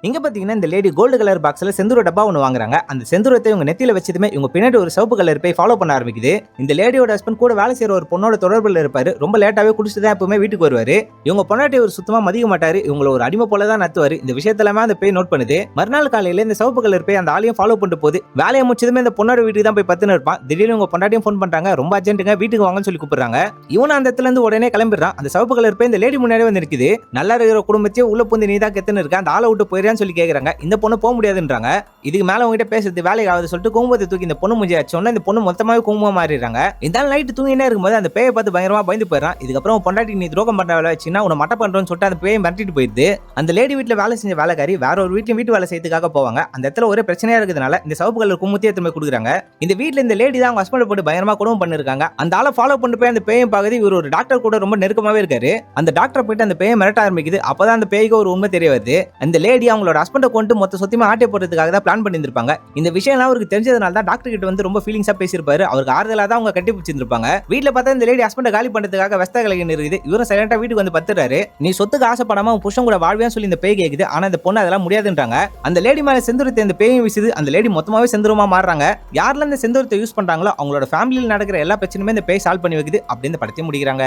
இங்க பாத்தீங்கன்னா இந்த லேடி கோல்டு கலர் பாக்ஸ்ல செந்தூர டப்பா ஒன்று வாங்குறாங்க. அந்த செந்தூரத்தை இவங்க நெத்தியில வச்சதுமே இவங்க பின்னாடி ஒரு சிவப்பு கலர் போய் ஃபாலோ பண்ண ஆரம்பிக்குது. இந்த லேடியோட ஹஸ்பண்ட் கூட வேலை செய்யற ஒரு பொண்ணோட தொடர்புல இருப்பாரு. ரொம்ப லேட்டாவே குடிச்சிட்டு தான் எப்பவுமே வீட்டுக்கு வருவாரு. இவங்க பொண்டாட்டி ஒரு சுத்தமா மதிக்க மாட்டாரு. இவங்கள ஒரு அடிமை போல தான் நடத்துவாரு. இந்த விஷயத்தெல்லாமே அந்த பேய் நோட் பண்ணுது. மறுநாள் காலையில இந்த சிவப்பு கலர் பேய் அந்த ஆளையும் ஃபாலோ பண்ணிட்டு போகுது. வேலையை முடிச்சதுமே இந்த பொண்ணோட வீட்டுக்கு தான் போய் பத்துன்னு இருப்பான். திடீர்னு உங்க பொண்டாட்டியும் ஃபோன் பண்றாங்க. ரொம்ப அர்ஜென்ட்டுங்க, வீட்டுக்கு வாங்கன்னு சொல்லி கூப்பிடுறாங்க. இவன் அந்த இடத்துல இருந்து உடனே கிளம்பிடுறான். அந்த சிவப்பு கலர் பேய் இந்த லேடி முன்னாடி வந்து இருக்குது. நல்லா இருக்கிற குடும்பத்தையே உள்ள பூந்து நீ தான் கெத்துன்னு இருக்க, அந்த ஆளை விட்டு போயிடான்னு சொல்லி கேக்குறாங்க. இந்த பொண்ணு போக முடியாதுன்றாங்க. இதுக்கு மேல உங்ககிட்ட பேசுறது வேலைக்கு ஆகுது சொல்லிட்டு குங்குமத்தை தூக்கி இந்த பொண்ணு முஞ்சி அடிச்சோன்னா இந்த பொண்ணு மொத்தமாவே குங்குமம் மாறிடுறாங்க. இந்த நைட்டு தூங்கினே இருக்கும்போது அந்த பேயை பார்த்து பயங்கரமா பயந்து போயிடறான். இதுக்கப்புறம் பொண்டாட்டி நீ துரோகம் பண்ற வேலை வச்சுன்னா உன்னை மட்ட பண்றோன்னு சொல்லிட்டு அந்த பேயை மிரட்டிட்டு போயிடுது. அந்த லேடி வீட்டுல வேலை செஞ்ச வேலைக்காரி வேற ஒரு வீட்டு வேலை செய்யறதுக்காக போவாங்க. அந்த இடத்துல ஒரே பிரச்சனையா இருக்கிறதுனால இந்த சிவப்பு கலர் குமுத்தி எடுத்து போய் கொடுக்குறாங்க. இந்த வீட்டுல இந்த லேடி தான் அவங்க ஹஸ்பண்ட் போட்டு பயங்கரமா கொடுமை பண்ணிருக்காங்க. அந்த ஆளை ஃபாலோ பண்ணி போய் அந்த பேயும் பாக்குது. இவர் ஒரு டாக்டர் கூட ரொம்ப நெருக்கமாவே இருக்காரு. அந்த டாக்டர் போயிட்டு அந்த பேயை மிரட்ட ஆரம்பிக்குது. அப்பதான் அந்த பேய்க்கு ஒரு உண்மை தெரிய வருது. அந்த லேடி அவங்களோட ஹஸ்பண்டை கொண்டு மொத்த சொத்தியமா ஆட்டை போடுறதுக்காக தான் பிளான் பண்ணியிருப்பாங்க. இந்த விஷயம் அவருக்கு தெரிஞ்சதுனால தான் டாக்டர் கிட்ட வந்து ரொம்ப ஃபீலிங்ஸா பேசியிருப்பாரு. அவருக்கு ஆறுதலா தான் அவங்க கட்டி பிடிச்சிருப்பாங்க. வீட்டுல பார்த்தா இந்த லேடி ஹஸ்பண்டை காலி பண்றதுக்காக வெஸ்த கலைஞர் இருக்குது. இவரும் சைலண்டா வீட்டுக்கு வந்து பத்துறாரு. நீ சொத்துக்கு ஆசைப்படாம உன் புருஷன் கூட வாழ்வியான்னு சொல்லி இந்த பேய் கேக்குது. ஆனா இந்த பொண்ணு அதெல்லாம் முடியாதுன்றாங்க. அந்த லேடி மேல செந்தூரத்தை இந்த பேயும் வீசுது. அந்த லேடி மொத்தமாவே செந்தூரமா மாறுறாங்க. யாரெல்லாம் இந்த செந்தூரத்தை யூஸ் பண்றாங்களோ அவங்களோட ஃபேமிலியில் நடக்கிற எல்லா பிரச்சனையுமே இந்த பேய் சால்வ் பண்ணி வைக்குது. அப்படி இந்த படத்தை முடிக்கிறாங்க.